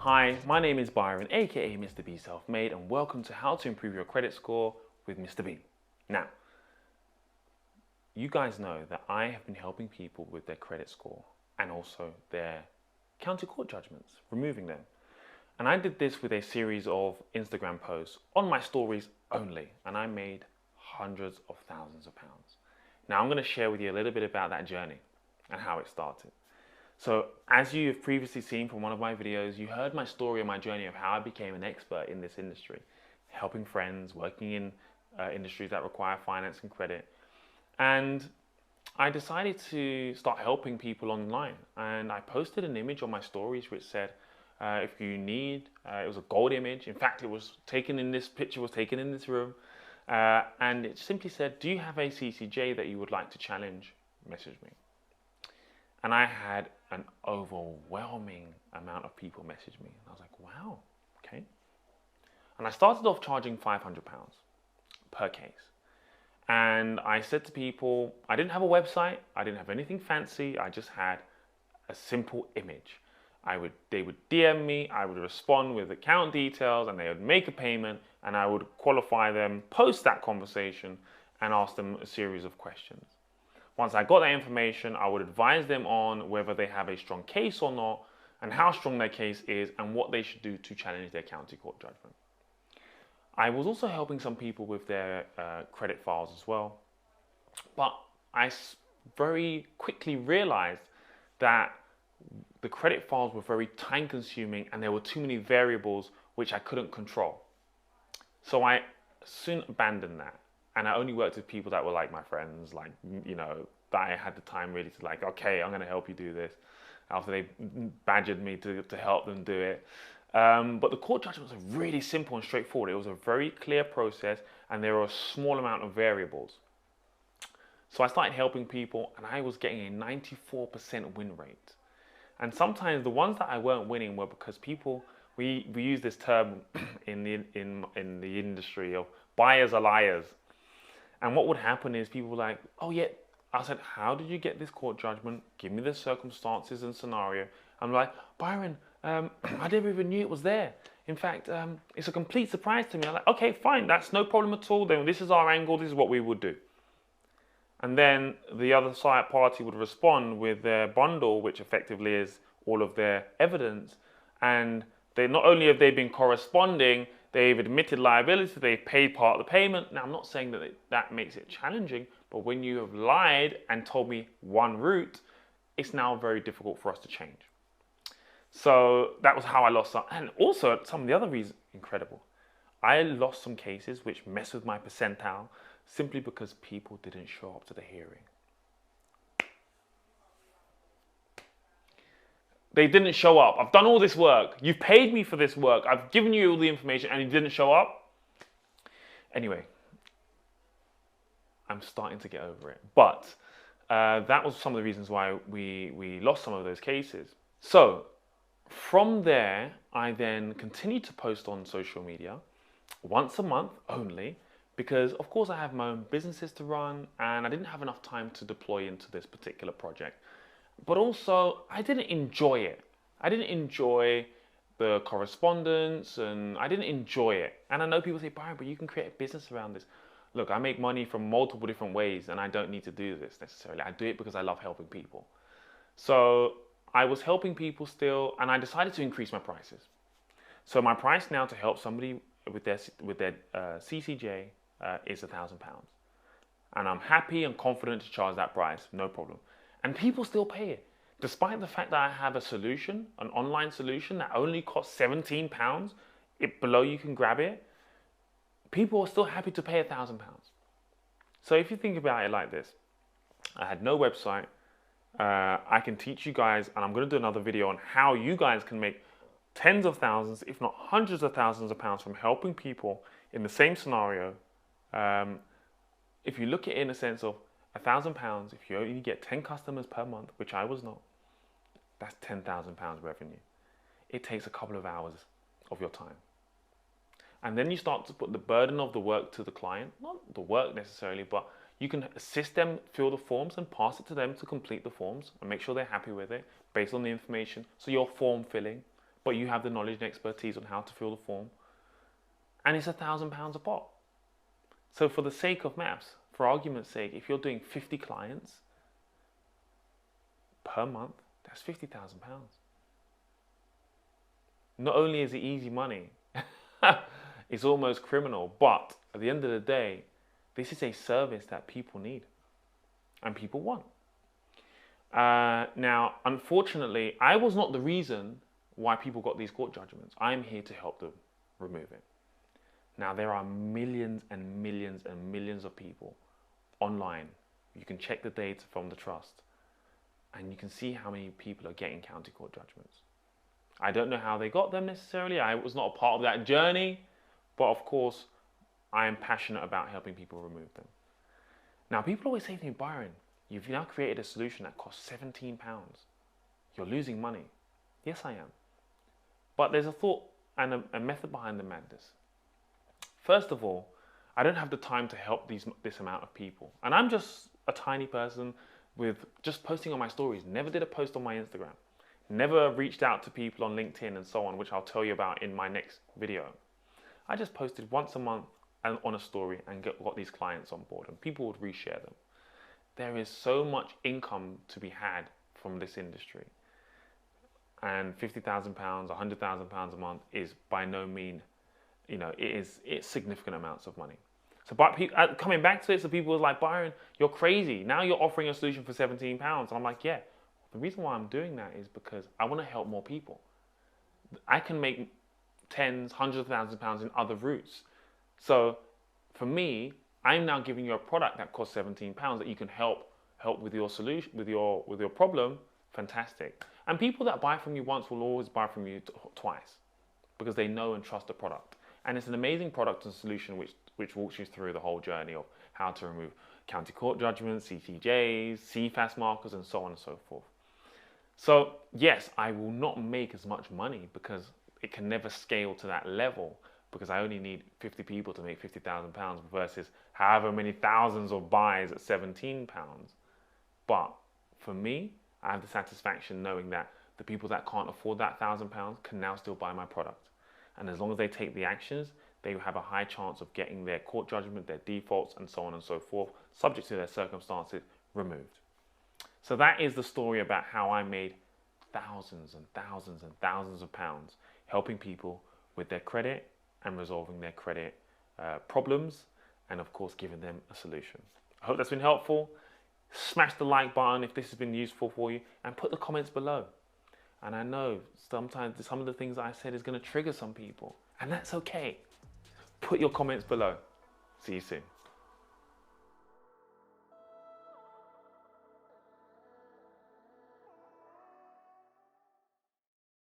Hi, my name is Byron, aka Mr. B Self-Made, and welcome to How to Improve Your Credit Score with Mr. B. Now, you guys know that I have been helping people with their credit score and also their county court judgments, removing them. And I did this with a series of Instagram posts on my stories only, and I made hundreds of thousands of pounds. Now, I'm going to share with you a little bit about that journey and how it started. So as you have previously seen from one of my videos, you heard my story and my journey of how I became an expert in this industry, helping friends, working in industries that require finance and credit. And I decided to start helping people online. And I posted an image on my stories which said, if you need, it was a gold image. In fact, it was taken in this picture, was taken in this room. And it simply said, do you have a CCJ that you would like to challenge? Message me. And I had an overwhelming amount of people message me. I was like, wow, okay. And I started off charging £500 per case. And I said to people, I didn't have a website, I didn't have anything fancy, I just had a simple image. They would DM me, I would respond with account details, and they would make a payment, and I would qualify them, post that conversation, and ask them a series of questions. Once I got that information, I would advise them on whether they have a strong case or not, and how strong their case is, and what they should do to challenge their county court judgment. I was also helping some people with their credit files as well, but I very quickly realized that the credit files were very time consuming and there were too many variables which I couldn't control. So I soon abandoned that. And I only worked with people that were like my friends, like, you know, that I had the time really to like, okay, I'm going to help you do this. After they badgered me to help them do it. But the court judgment was really simple and straightforward. It was a very clear process and there were a small amount of variables. So I started helping people and I was getting a 94% win rate. And sometimes the ones that I weren't winning were because people, we use this term in the industry of buyers are liars. And what would happen is people were like, oh yeah, I said, how did you get this court judgment? Give me the circumstances and scenario. I'm like, Byron, I never even knew it was there. In fact, it's a complete surprise to me. I'm like, okay, fine, that's no problem at all. Then this is our angle, this is what we would do. And then the other side party would respond with their bundle, which effectively is all of their evidence. And they not only have they been corresponding, they've admitted liability, they've paid part of the payment. Now, I'm not saying that that makes it challenging, but when you have lied and told me one route, it's now very difficult for us to change. So that was how I lost some. And also, some of the other reasons, incredible. I lost some cases which messed with my percentile simply because people didn't show up to the hearing. They didn't show up. I've done all this work. You've paid me for this work. I've given you all the information and you didn't show up. Anyway, I'm starting to get over it. But that was some of the reasons why we lost some of those cases. So from there, I then continued to post on social media once a month only, because of course I have my own businesses to run and I didn't have enough time to deploy into this particular project. But also, I didn't enjoy it. I didn't enjoy the correspondence and I didn't enjoy it. And I know people say, Byron, but you can create a business around this. Look, I make money from multiple different ways and I don't need to do this necessarily. I do it because I love helping people. So I was helping people still and I decided to increase my prices. So my price now to help somebody with their CCJ is £1,000. And I'm happy and confident to charge that price, no problem. And people still pay it. Despite the fact that I have a solution, an online solution that only costs £17, below you can grab it, people are still happy to pay £1,000. So if you think about it like this, I had no website. I can teach you guys, and I'm going to do another video on how you guys can make tens of thousands, if not hundreds of thousands of pounds from helping people in the same scenario. If you look at it in a sense of £1,000, if you only get 10 customers per month, which I was not, that's £10,000 revenue. It takes a couple of hours of your time. And then you start to put the burden of the work to the client, not the work necessarily, but you can assist them fill the forms and pass it to them to complete the forms and make sure they're happy with it based on the information. So your form filling, but you have the knowledge and expertise on how to fill the form, and it's £1,000 a pop. So for the sake of maths, for argument's sake, if you're doing 50 clients per month, that's £50,000. Not only is it easy money, it's almost criminal, but at the end of the day, this is a service that people need and people want. Now, unfortunately, I was not the reason why people got these court judgments. I'm here to help them remove it. Now, there are millions and millions and millions of people online. You can check the data from the trust, and you can see how many people are getting county court judgments. I don't know how they got them necessarily. I was not a part of that journey, but of course, I am passionate about helping people remove them. Now, people always say to me, Byron, you've now created a solution that costs £17. You're losing money. Yes, I am. But there's a thought and a method behind the madness. First of all, I don't have the time to help this amount of people. And I'm just a tiny person with just posting on my stories. Never did a post on my Instagram. Never reached out to people on LinkedIn and so on, which I'll tell you about in my next video. I just posted once a month on a story and got these clients on board, and people would reshare them. There is so much income to be had from this industry. And £50,000, £100,000 a month is by no means, it's significant amounts of money. So, but coming back to it, so people were like, Byron, you're crazy. Now you're offering a solution for £17. And I'm like, yeah. The reason why I'm doing that is because I want to help more people. I can make tens, hundreds of thousands of pounds in other routes. So for me, I'm now giving you a product that costs £17 that you can help with your solution, with your problem. Fantastic. And people that buy from you once will always buy from you twice because they know and trust the product. And it's an amazing product and solution which walks you through the whole journey of how to remove county court judgments, CCJs, CFAS markers, and so on and so forth. So yes, I will not make as much money because it can never scale to that level because I only need 50 people to make £50,000 versus however many thousands of buys at £17. But for me, I have the satisfaction knowing that the people that can't afford that £1,000 can now still buy my product. And as long as they take the actions, they have a high chance of getting their court judgment, their defaults, and so on and so forth, subject to their circumstances, removed. So that is the story about how I made thousands and thousands and thousands of pounds helping people with their credit and resolving their credit problems, and of course giving them a solution. I hope that's been helpful. Smash the like button if this has been useful for you, and put the comments below. And I know sometimes some of the things I said is going to trigger some people, and that's okay. Put your comments below. See you soon.